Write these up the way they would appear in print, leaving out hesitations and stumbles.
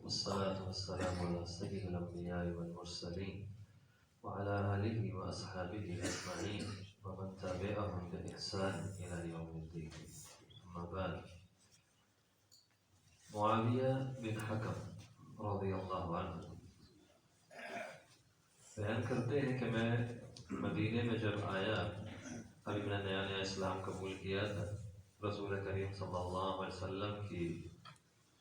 والصلاة والسلام على سيد الأنبياء والمرسلين وعلى آله وأصحابه أجمعين ومن تبعهم بإحسان إلى يوم الدين. أما بعد. معاویہ بن حکم رضی اللہ عنہ بیان کرتے ہیں کہ میں مدینے میں جب آیا، ابھی میں نے نیا اسلام قبول کیا تھا، رسول کریم صلی اللہ علیہ وسلم کی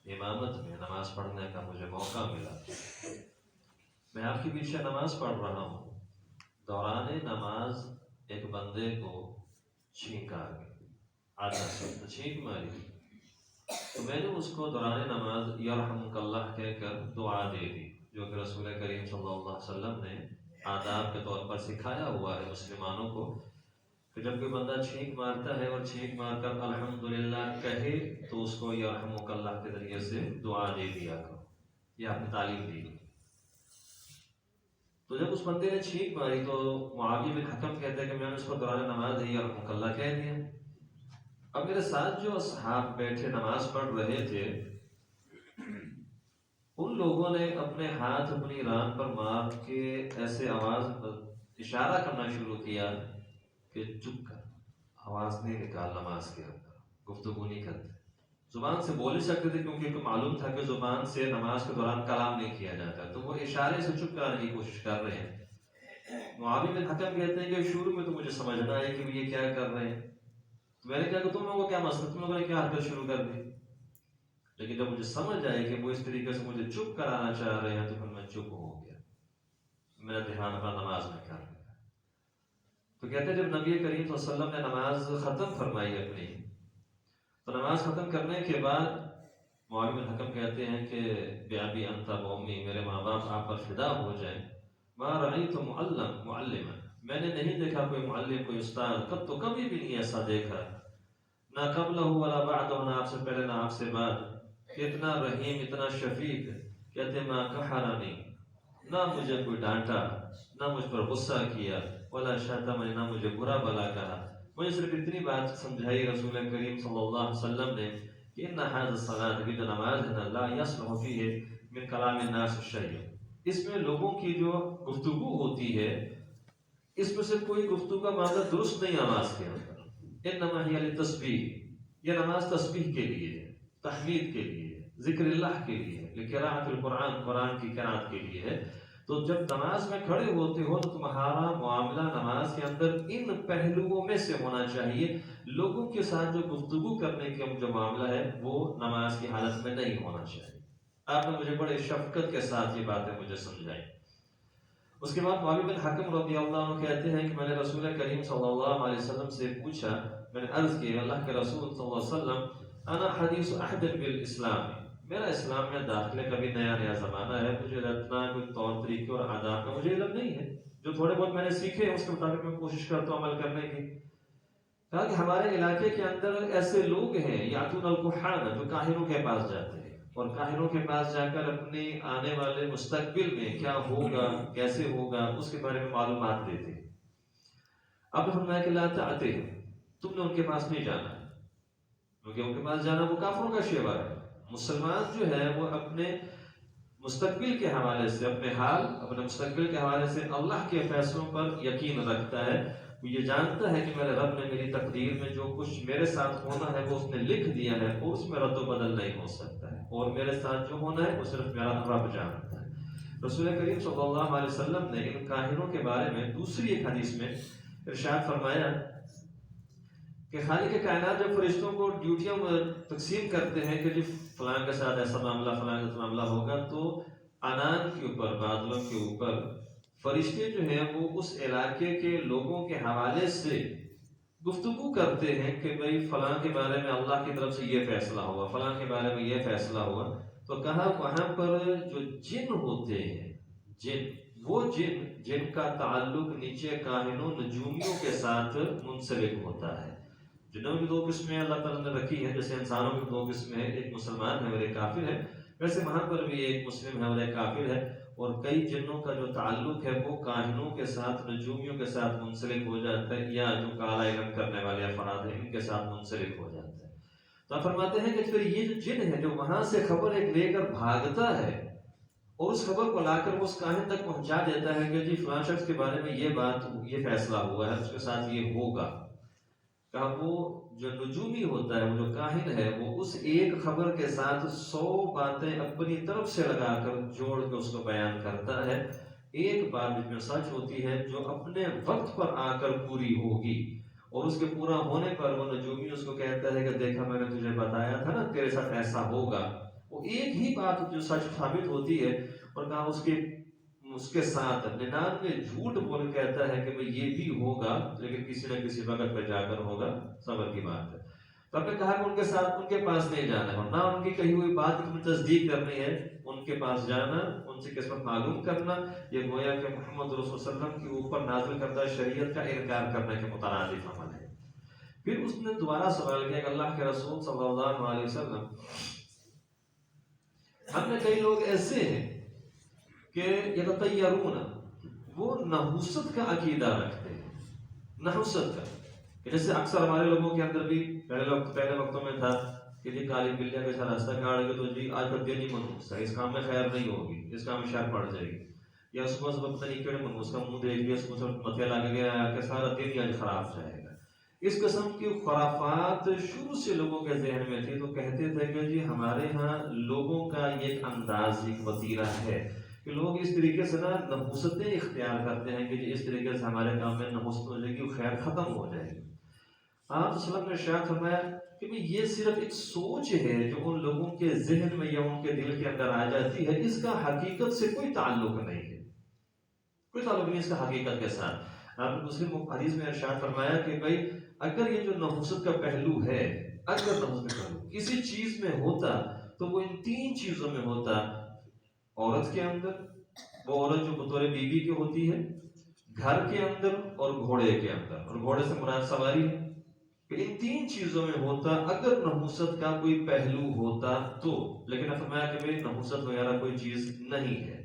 امامت میں نماز پڑھنے کا مجھے موقع ملا۔ میں آپ کے پیچھے نماز پڑھ رہا ہوں، دوران نماز ایک بندے کو چھینک آ گئی، آدھا سے چھینک ماری، تو میں نے اس کو دوران نماز یرحمک اللہ کہہ کر دعا دے دی، جو کہ رسول کریم صلی اللہ علیہ وسلم نے آداب کے طور پر سکھایا ہوا ہے مسلمانوں کو کہ جب کوئی بندہ چھینک مارتا ہے اور چھینک مار کر الحمدللہ کہے تو اس کو یرحمک اللہ کے ذریعے سے دعا دے دیا کرو، یہ آپ نے تعلیم دی۔ تو جب اس بندے نے چھینک ماری تو معاویہ بن حکم کہتے ہیں کہ میں نے اس کو دوران نماز یرحمک اللہ کہہ دیا۔ اب میرے ساتھ جو اصحاب بیٹھے نماز پڑھ رہے تھے، ان لوگوں نے اپنے ہاتھ اپنی ران پر مار کے ایسے اشارہ کرنا شروع کیا کہ چپ کر، آواز نہیں نکال، نماز کے اندر گفتگو نہیں کرتے۔ زبان سے بول ہی سکتے تھے کیونکہ ان کو معلوم تھا کہ زبان سے نماز کے دوران کلام نہیں کیا جاتا، تو وہ اشارے سے چپ کرانے کی کوشش کر رہے ہیں۔ معاویہ بن حکم کہتے ہیں کہ شروع میں تو مجھے سمجھنا ہے کہ یہ کیا کر رہے ہیں، تو میں نے کہا کہ تم لوگوں کو کیا مسئلہ، تم لوگوں نے کیا حرکت شروع کر دی، لیکن جب مجھے سمجھ آئی کہ وہ اس طریقے سے مجھے چپ کرانا چاہ رہے ہیں تو پھر میں چپ ہو گیا، میرا دھیان اپنا نماز میں کر لیا۔ تو کہتے ہیں جب نبی کریم صلی اللہ علیہ وسلم نے نماز ختم فرمائی اپنی، تو نماز ختم کرنے کے بعد معاویہ بن حکم کہتے ہیں کہ بِأَبِي أَنْتَ وَأُمِّي، میرے ماں باپ آپ پر فدا ہو جائیں، مَا رَأَيْتُ مُعَلِّمًا، میں نے نہیں دیکھا کوئی معلم، کوئی استاد، تو کبھی بھی نہیں ایسا دیکھا، نہ قبلہ ولا بعدہ، نہ آپ سے پہلے نہ آپ سے بعد، کہ اتنا رحیم، اتنا شفیق۔ کہتے ہیں مَا قَحَرَنِي، نہ مجھے کوئی ڈانٹا، نہ مجھ پر غصہ کیا، ولا شتمنی، نہ مجھے برا بلا کہا۔ مجھے صرف اتنی بات سمجھائی رسول کریم صلی اللہ علیہ وسلم نے کہ ان هذه الصلاة، بھی جو نماز ہے لا يصلح فيه من کلام الناس شیء، اس میں لوگوں کی جو گفتگو ہوتی ہے اس میں سے کوئی گفتگو کا معاملہ درست نہیں نماز کے اندر۔ انما هي للتسبیح، یہ نماز تسبیح کے لیے ہے، تحمید کے لیے ہے، ذکر اللہ کے لیے ہے، لقراءۃ القرآن، قرآن کی قرأت کے لیے ہے۔ تو جب نماز میں کھڑے ہوتے ہو تو تمہارا معاملہ نماز کے اندر ان پہلوؤں میں سے ہونا چاہیے۔ لوگوں کے ساتھ جو گفتگو کرنے کا جو معاملہ ہے وہ نماز کی حالت میں نہیں ہونا چاہیے۔ آپ نے مجھے بڑے شفقت کے ساتھ یہ باتیں مجھے سمجھائیں۔ اس کے بعد معاویہ بن حکم رضی اللہ عنہ کہتے ہیں کہ میں نے رسول کریم صلی اللہ علیہ وسلم سے پوچھا، میں نے عرض کی اللہ کے رسول صلی اللہ علیہ وسلم، انا حدیث عہد بالاسلام، میرا اسلام میں داخلے کا بھی نیا زمانہ ہے، مجھے اتنا کوئی طور طریقے اور آداب کا مجھے علم نہیں ہے، جو تھوڑے بہت میں نے سیکھے ہیں اس کے مطابق میں کوشش کرتا ہوں عمل کرنے کی۔ کہا کہ ہمارے علاقے کے اندر ایسے لوگ ہیں یاتون الکحان، جو کاہنوں کے پاس جاتے ہیں اور کاہنوں کے پاس جا کر اپنے آنے والے مستقبل میں کیا ہوگا، کیسے ہوگا، اس کے بارے میں معلومات دیتے ہیں۔ اب نے فرمایا کہ لا تعتے، تم نے ان کے پاس نہیں جانا، کیونکہ ان کے پاس جانا وہ کافروں کا شیوا ہے۔ مسلمان جو ہے وہ اپنے مستقبل کے حوالے سے، اپنے حال، اپنے مستقبل کے حوالے سے اللہ کے فیصلوں پر یقین رکھتا ہے۔ وہ یہ جانتا ہے کہ میرے رب نے میری تقدیر میں جو کچھ میرے ساتھ ہونا ہے وہ اس نے لکھ دیا ہے، اور اس میں رد و بدل نہیں ہو سکتا ہے، اور میرے ساتھ جو ہونا ہے وہ صرف میرا رب جانتا ہے۔ رسول کریم صلی اللہ علیہ وسلم نے ان کاہنوں کے بارے میں دوسری ایک حدیث میں ارشاد فرمایا کہ خالق کائنات جب فرشتوں کو ڈیوٹیاں تقسیم کرتے ہیں کہ جی فلاں کے ساتھ ایسا معاملہ، فلاں کا معاملہ ہوگا، تو عنان کے اوپر، بادلوں کے اوپر فرشتے جو ہیں وہ اس علاقے کے لوگوں کے حوالے سے گفتگو کرتے ہیں کہ بھئی فلاں کے بارے میں اللہ کی طرف سے یہ فیصلہ ہوا، فلاں کے بارے میں یہ فیصلہ ہوا۔ تو کہا وہاں پر جو جن ہوتے ہیں، جن، وہ جن کا تعلق نیچے کاہنوں، نجومیوں کے ساتھ منسلک ہوتا ہے۔ جنہوں کی دو قسمیں اللہ تعالیٰ نے رکھی ہیں، جیسے انسانوں کی دو قسمیں ہیں، ایک مسلمان ہے اور ایک کافر ہے، ویسے وہاں پر بھی ایک مسلم ہے اور ایک کافر ہے۔ اور کئی جنوں کا جو تعلق ہے وہ کاہنوں کے ساتھ، نجومیوں کے ساتھ منسلک ہو جاتا ہے، یا جو کالا علم کرنے والے افراد ہیں ان کے ساتھ منسلک ہو جاتا ہے۔ تو آپ فرماتے ہیں کہ پھر یہ جو جن ہے جو وہاں سے خبر ایک لے کر بھاگتا ہے اور اس خبر کو لا کر وہ اس کاہن تک پہنچا دیتا ہے کہ جی فلاں شخص کے بارے میں یہ بات، یہ فیصلہ ہوا ہے، اس کے ساتھ یہ ہوگا، کہا وہ جو نجومی ہوتا ہے، وہ جو کاہن ہے، وہ اس ایک خبر کے ساتھ 100 باتیں اپنی طرف سے لگا کر جوڑ کے اس کو بیان کرتا ہے، ایک بات جس میں سچ ہوتی ہے جو اپنے وقت پر آ کر پوری ہوگی، اور اس کے پورا ہونے پر وہ نجومی اس کو کہتا ہے کہ دیکھا میں نے تجھے بتایا تھا نا تیرے ساتھ ایسا ہوگا، وہ ایک ہی بات جو سچ ثابت ہوتی ہے، اور کہا اس کے ساتھ 99 جھوٹ بول کہتا ہے کہ یہ بھی ہوگا لیکن کسی نہ کسی وقت پہ جا کر ہوگا، صبر کی بات ہے۔ تو آپ نے کہا کہ ان کے ساتھ ان کے پاس نہیں جانا ہے، نہ ان کی کہی ہوئی بات کی تمہیں تصدیق کرنی ہے، ان کے پاس جانا، ان سے قسمت معلوم کرنا، یہ گویا کہ محمد رسول صلی اللہ علیہ وسلم کے اوپر نازل کردہ شریعت کا انکار کرنے کے مترادف عمل ہے۔ پھر اس نے دوبارہ سوال کیا کہ اللہ کے رسول صلی اللہ علیہ وسلم، ہم نے کئی لوگ ایسے ہیں کہ یتطیرون، وہ نحوست کا عقیدہ رکھتے ہیں، نحوست کا، جیسے اکثر ہمارے لوگوں کے اندر بھی پہلے وقتوں میں تھا کہ جی کالی بلیا کے ساتھ راستہ کاٹ گئے تو جی آج کا دن ہی منحوس ہے، اس کام میں خیر نہیں ہوگی، اس کام میں شر پڑ جائے گی، یا صبح صبح پتہ نہیں کیڑے منحوس کا منہ دیکھ لیا، صبح صبح متھے لگے گیا کہ سارا دن ہی آج خراب جائے گا۔ اس قسم کی خرافات شروع سے لوگوں کے ذہن میں تھی، تو کہتے تھے کہ جی ہمارے ہاں لوگوں کا یہ انداز، ایک وتیرہ ہے کہ لوگ اس طریقے سے نا نحوستیں اختیار کرتے ہیں کہ جی اس طریقے سے ہمارے کام میں نحوست ہو جائے گی، خیر ختم ہو جائے گی۔ آپ صلی اللہ علیہ وسلم نے ارشاد فرمایا کہ یہ صرف ایک سوچ ہے جو ان لوگوں کے ذہن میں یا ان کے دل کے اندر آ جاتی ہے، اس کا حقیقت سے کوئی تعلق نہیں ہے، کوئی تعلق نہیں اس کا حقیقت کے ساتھ۔ آپ نے دوسری حدیث میں ارشاد فرمایا کہ بھائی اگر یہ جو نحوست کا پہلو ہے، اگر نحوست کا پہلو کسی چیز میں ہوتا تو وہ ان 3 چیزوں میں ہوتا، عورت کے اندر، وہ عورت جو بطور بیوی کی ہوتی ہے، گھر کے اندر اور گھوڑے کے اندر، اور گھوڑے سے مراد سواری ہے، کہ ان 3 چیزوں میں ہوتا اگر نحوست کا کوئی پہلو ہوتا تو، لیکن فرمایا کہ بھئی نحوست وغیرہ کوئی چیز نہیں ہے،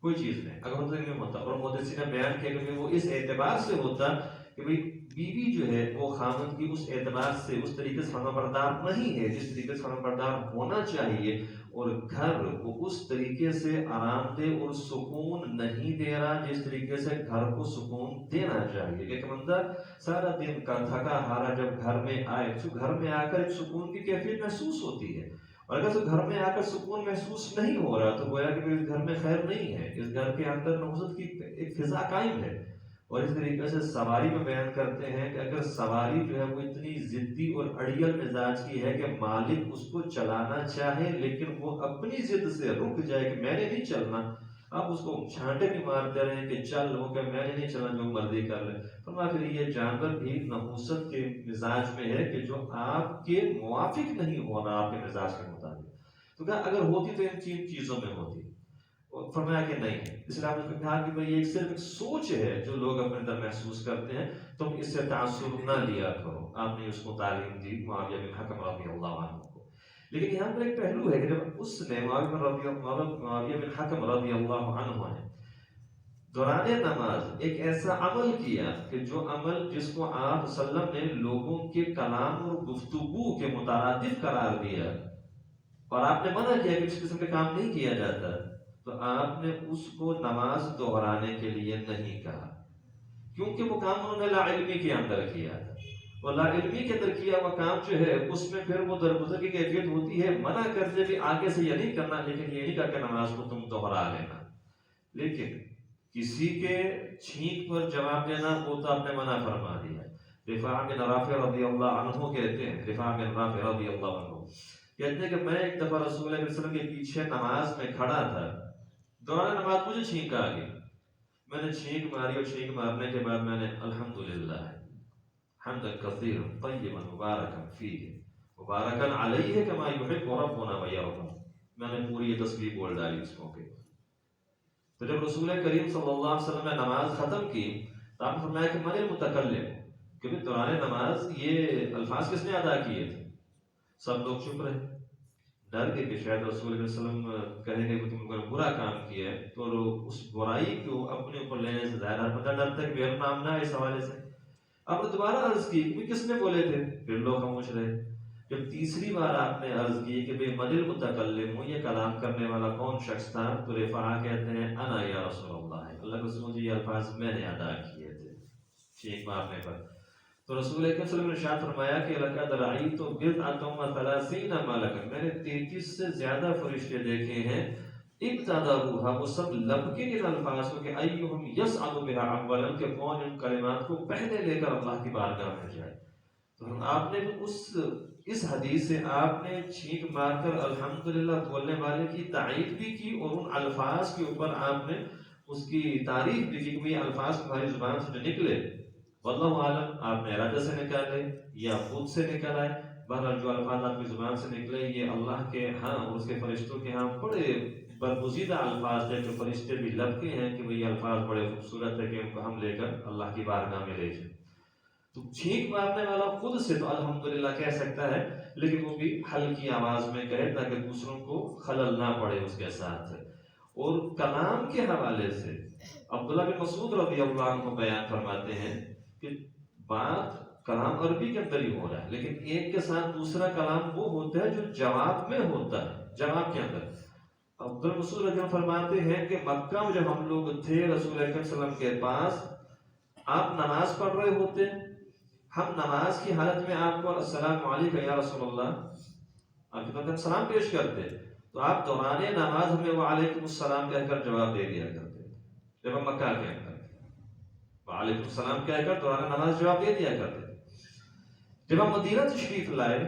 کوئی چیز نہیں، اگر ہوتا نہیں ہوتا۔ اور محدثین نے بیان کیا کہ وہ اس اعتبار سے ہوتا کہ بھئی بیوی جو ہے وہ خامد کی اس اعتبار سے اس طریقے سے فرما بردار نہیں ہے جس طریقے سے فرما بردار ہونا چاہیے، اور گھر وہ اس طریقے سے آرام دہ اور سکون نہیں دے رہا جس طریقے سے گھر کو سکون دینا چاہیے۔ ایک بندہ سارا دن کا تھکا ہارا جب گھر میں آئے تو گھر میں آ کر ایک سکون کی کیفیت محسوس ہوتی ہے، اور اگر گھر میں آ کر سکون محسوس نہیں ہو رہا تو گویا کہ اس گھر میں خیر نہیں ہے، اس گھر کے اندر نحوست کی ایک فضا قائم ہے۔ اور اس طریقے سے سواری میں بیان کرتے ہیں کہ اگر سواری جو ہے وہ اتنی ضدی اور اڑیل مزاج کی ہے کہ مالک اس کو چلانا چاہے لیکن وہ اپنی ضد سے رک جائے کہ میں نے نہیں چلنا، آپ اس کو چھانٹے بھی مارتے رہے کہ چل، وہ کہ میں نے نہیں چلنا، جو مرضی کر لے۔ فرمایا پھر یہ جانور بھی نحوست کے مزاج میں ہے کہ جو آپ کے موافق نہیں ہونا آپ کے مزاج کے مطابق، تو کہا اگر ہوتی تو ان 3 چیزوں میں ہوتی، فرمایا کہ نہیں ہے۔ اس لیے آپ نے کہا کہ بھئی یہ صرف ایک سوچ ہے جو لوگ اپنے اندر محسوس کرتے ہیں، تم اس سے تعصب نہ لیا کرو۔ آپ نے اس کو تعلیم دی معاویہ بن حکم رضی اللہ عنہ کو، لیکن یہاں پر ایک پہلو ہے کہ جب اس نے معاویہ بن حکم رضی اللہ عنہ نے دوران نماز ایک ایسا عمل کیا کہ جو عمل جس کو آپ صلی اللہ علیہ وسلم نے لوگوں کے کلام اور گفتگو کے مترادف قرار دیا، اور آپ نے منع کیا کہ اس قسم کا کام نہیں کیا جاتا، تو آپ نے اس کو نماز دہرانے کے لیے نہیں کہا، کیونکہ وہ کام انہوں نے لا علمی کے اندر کیا تھا، اور لا علمی کے اندر کیا وہ کام جو ہے اس میں پھر وہ درگزر کی کیفیت ہوتی ہے، منع کرتے بھی آگے سے یہ نہیں کرنا، لیکن یہ نہیں کہا کہ نماز کو تم دہرا لینا۔ لیکن کسی کے چھینک پر جواب دینا وہ تو آپ نے منع فرما دیا۔ رفاع بن رافع رضی اللہ عنہ کہتے ہیں، رفاع بن رافع رضی اللہ عنہ کہتے ہیں کہ میں ایک دفعہ رسول اللہ علیہ وسلم کے پیچھے نماز میں کھڑا تھا، دوران نماز مجھے چھینک آ گئی، میں نے چھینک ماری، اور چھینک مارنے کے بعد میں نے الحمدللہ حمدا کثیرا طیبا مبارکا فیہ مبارکا علیہ کما یحب ربنا ویرضا، میں نے پوری یہ تسبیح بول ڈالی اس موقع پر۔ تو جب رسول کریم صلی اللہ علیہ وسلم نے نماز ختم کی تو آپ نے فرمایا کہ من المتکلم، کیونکہ دوران نماز یہ الفاظ کس نے ادا کیے تھے؟ سب لوگ چپ رہے، ڈر کے کہ شاید رسول اللہ علیہ وسلم کہیں گے کہ تم نے برا کام کیا ہے، تو اس برائی کو اپنے اوپر لینے سے ظاہر بندہ ڈرتا ہے کہ میرا نام نہ ہے اس حوالے سے۔ آپ نے دوبارہ عرض کی کہ کس نے بولے تھے؟ پھر لوگ خاموش رہے۔ جب تیسری بار آپ نے عرض کی کہ بے من المتکلم ہوں، یہ کلام کرنے والا کون شخص تھا، تو رفاعہ کہتے ہیں انا یا رسول اللہ رسول جی، یہ الفاظ میں نے ادا کیے تھے چھینک مارنے پر۔ تو رسول اکرم صلی اللہ علیہ وسلم نے ارشاد فرمایا کہ لقد رأیت بضعۃ وثلاثین ملکا، میں نے 33 سے زیادہ فرشتے دیکھے ہیں، ابتداؤها، وہ سب لبکے ان الفاظ کو کہ ایہم یصعد بها اولا، کہ کون ان کلمات کو پہلے لے کر اللہ کی بارگاہ میں جائے۔ تو آپ نے اس حدیث سے آپ نے چھینک مار کر الحمدللہ بولنے والے کی تعریف بھی کی، اور ان الفاظ کے اوپر آپ نے اس کی تعریف بھی کی کہ یہ الفاظ تمہاری زبان سے جو نکلے، واللہ عالم آپ نے ارادہ سے نکالے یا خود سے نکل آئے، بہرحال جو الفاظ آپ کی زبان سے نکلے یہ اللہ کے ہاں اور اس کے فرشتوں کے ہاں بڑے برگزیدہ الفاظ ہیں، جو فرشتے بھی لبکے ہیں کہ یہ الفاظ بڑے خوبصورت ہے کہ ان کو ہم لے کر اللہ کی بارگاہ میں لے جائیں۔ تو چھینک مارنے والا خود سے تو الحمدللہ کہہ سکتا ہے، لیکن وہ بھی ہلکی آواز میں کہے تاکہ دوسروں کو خلل نہ پڑے اس کے ساتھ۔ اور کلام کے حوالے سے عبداللہ بن مسعود رضی اللہ عنہ بیان فرماتے ہیں کہ بات کلام عربی کے اندر ہی ہو رہا ہے، لیکن ایک کے ساتھ دوسرا کلام وہ ہوتا ہے جو جواب میں ہوتا ہے، جواب کے اندر۔ عبداللہ مسعود رضی اللہ فرماتے ہیں کہ مکہ میں جب ہم لوگ تھے رسول اکرم صلی اللہ علیہ وسلم کے پاس، آپ نماز پڑھ رہے ہوتے، ہم نماز کی حالت میں آپ کو السلام علیکم یا رسول اللہ آپ کی طرف سلام پیش کرتے، تو آپ دوران نماز ہمیں وعلیکم السلام کہہ کر جواب دے دیا کرتے، جب ہم مکہ کے اندر وعلیکم السلام کہہ کر دوران نماز جواب دے دیا کرتے۔ جب ہم مدینہ تشریف لائے،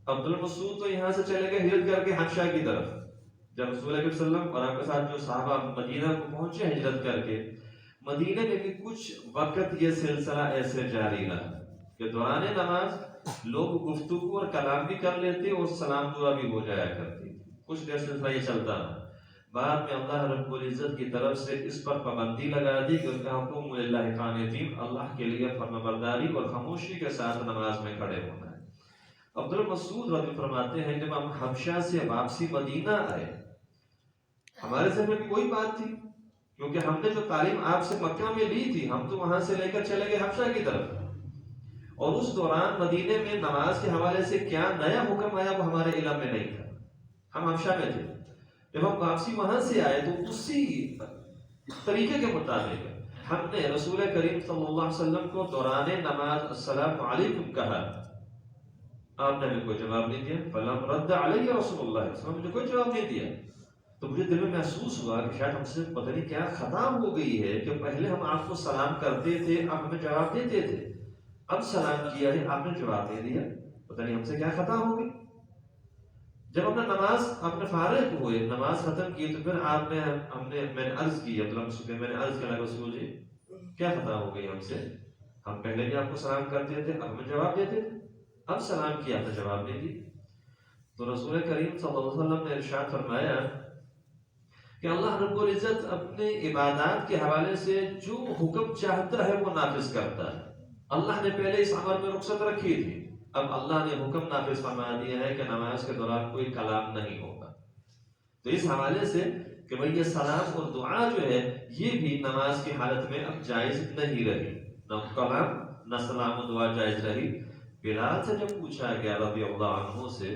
عبداللہ مسعود تو یہاں سے چلے گئے ہجرت کر کے حبشہ کی طرف، جب رسول اللہ صلی اللہ علیہ وسلم اور آپ کے ساتھ جو صحابہ مدینہ کو پہنچے ہجرت کر کے، مدینہ میں بھی کچھ وقت یہ سلسلہ ایسے جاری رہا کہ دوران نماز لوگ گفتگو اور کلام بھی کر لیتے اور سلام دعا بھی ہو جایا کرتی، کچھ دیر سلسلہ یہ چلتا رہا۔ بعد میں اللہ رب العزت کی طرف سے اس پر پابندی لگا دی کہ ان کا حکم للہ قانتین، اللہ کے لیے فرمانبرداری اور خاموشی کے ساتھ نماز میں کھڑے ہونا ہے۔ عبداللہ مسعود رضی فرماتے ہیں جب ہم حبشہ سے واپسی مدینہ آئے، ہمارے ذہن میں بھی وہی بات تھی، کیونکہ ہم نے جو تعلیم آپ سے مکہ میں لی تھی ہم تو وہاں سے لے کر چلے گئے حبشہ کی طرف، اور اس دوران مدینے میں نماز کے حوالے سے کیا نیا حکم آیا وہ ہمارے علم میں نہیں تھا، ہم حبشہ میں تھے۔ جب ہم واپسی وہاں سے آئے تو اسی طریقے کے مطابق ہم نے رسول کریم صلی اللہ علیہ وسلم کو دوران نماز السلام علیکم کہا، آپ نے ہمیں کوئی جواب نہیں دیا، فلم رد علیہ رسول اللہ صلی اللہ علیہ وسلم، مجھے کوئی جواب نہیں دیا۔ تو مجھے دل میں محسوس ہوا کہ شاید ہم سے پتہ نہیں کیا خطا ہو گئی ہے کہ پہلے ہم آپ کو سلام کرتے تھے، اب ہمیں جواب دیتے تھے، اب سلام کیا ہے آپ نے جواب دے دیا، پتہ نہیں ہم سے کیا خطا ہو گئی۔ جب اپنا نماز اپنے فارغ ہوئے، نماز ختم کی، تو پھر میں نے عرض کی، میں نے عرض کیا رسول جی کیا خطا ہو گئی ہم سے، ہم پہلے بھی آپ کو سلام کرتے تھے، اب ہمیں جواب دیتے تھے، اب سلام کیا تو جواب نہیں دی۔ تو رسول کریم صلی اللہ علیہ وسلم نے ارشاد فرمایا کہ اللہ رب العزت اپنے عبادات کے حوالے سے جو حکم چاہتا ہے وہ نافذ کرتا ہے۔ اللہ نے پہلے اس عمل میں رخصت رکھی تھی، اب اللہ نے حکم نافذ فرما دیا ہے کہ نماز کے دوران کوئی کلام نہیں ہوگا۔ تو اس حوالے سے کہ بھئی یہ سلام اور دعا جو ہے یہ بھی نماز کی حالت میں اب جائز نہیں رہی، نہ کلام نہ سلام و دعا جائز رہی۔ بلال سے جب پوچھا گیا رضی اللہ عنہ سے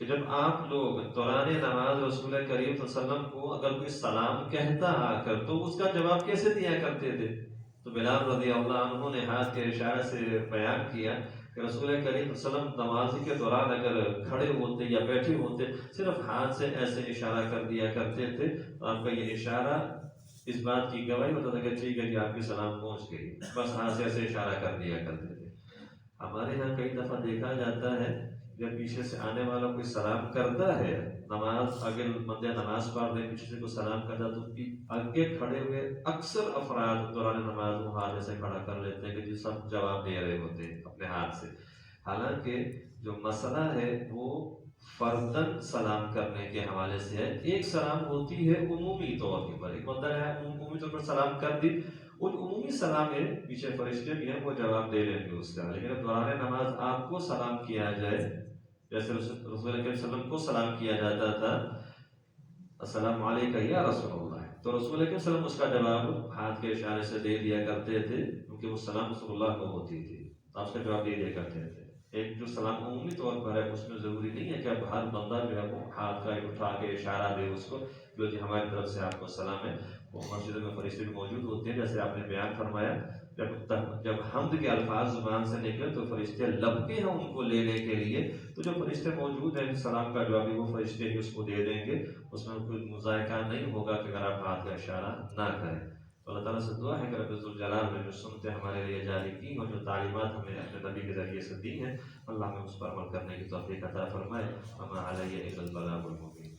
کہ جب آپ لوگ دوران نماز رسول کریم صلی اللہ علیہ وسلم کو اگر کوئی سلام کہتا آ کر تو اس کا جواب کیسے دیا کرتے تھے، تو بلال رضی اللہ عنہ نے ہاتھ کے اشارے سے بیان کیا کہ رسول کریم صلی اللہ علیہ وسلم نمازی کے دوران اگر کھڑے ہوتے یا بیٹھے ہوتے صرف ہاتھ سے ایسے اشارہ کر دیا کرتے تھے، آپ کا یہ اشارہ اس بات کی گواہی ہوتا تھا کہ ٹھیک ہے کہ آپ کی سلام پہنچ گئی، بس ہاتھ سے ایسے اشارہ کر دیا کرتے تھے۔ ہمارے یہاں کئی دفعہ دیکھا جاتا ہے جب پیچھے سے آنے والا کوئی سلام کرتا ہے، نماز اگر بندے نماز پڑھ رہے پیچھے سے کوئی سلام کرتا تو آگے کھڑے ہوئے اکثر افراد دوران نماز وہ ہاتھ ایسے کھڑا کر لیتے ہیں کہ جو سب جواب دے رہے ہوتے ہیں اپنے ہاتھ سے، حالانکہ جو مسئلہ ہے وہ فردن سلام کرنے کے حوالے سے ہے۔ ایک سلام ہوتی ہے عمومی طور پر، ایک بندہ ہے عمومی طور پر سلام کر دی، ان عمومی سلام ہے پیچھے فرشتے بھی ہیں وہ جواب دے لیں گے اس کا، لیکن دوران نماز آپ کو سلام کیا جائے جیسے رسول اللہ صلی اللہ علیہ وسلم کو سلام کیا جاتا تھا السلام علیکم یا رسول اللہ، تو رسول اللہ صلی اللہ علیہ وسلم اس کا جواب ہاتھ کے اشارے سے دے دیا کرتے تھے، کیونکہ وہ سلام رسول اللہ کو ہوتی تھی، آپ اس کا جواب دے دیا کرتے تھے۔ ایک جو سلام عمومی طور پر ہے اس میں ضروری نہیں ہے کہ اب ہر بندہ جو ہے وہ ہاتھ کا اٹھا کے اشارہ دے اس کو جو جی ہماری طرف سے آپ کو سلام ہے. وہ مسجدوں میں فرشتے بھی موجود ہوتے ہیں جیسے آپ نے بیان فرمایا. جب حمد کے الفاظ زبان سے نکلے تو فرشتے لبتے ہیں ان کو لینے کے لیے. تو جو فرشتے موجود ہیں سلام کا جواب وہ فرشتے ہی اس کو دے دیں گے. اس میں کوئی مذائقہ نہیں ہوگا کہ اگر آپ ہاتھ کا اشارہ نہ کریں. تو اللہ تعالیٰ سے دعا ہے کہ رب ذوالجلال نے جو سنتے ہمارے لیے جاری کی اور جو تعلیمات ہمیں اپنے نبی کے ذریعے سے دی ہیں اللہ ہمیں اس پر عمل کرنے کی توفیق عطا فرمائے. وما علیہ الا البلاغ المبین.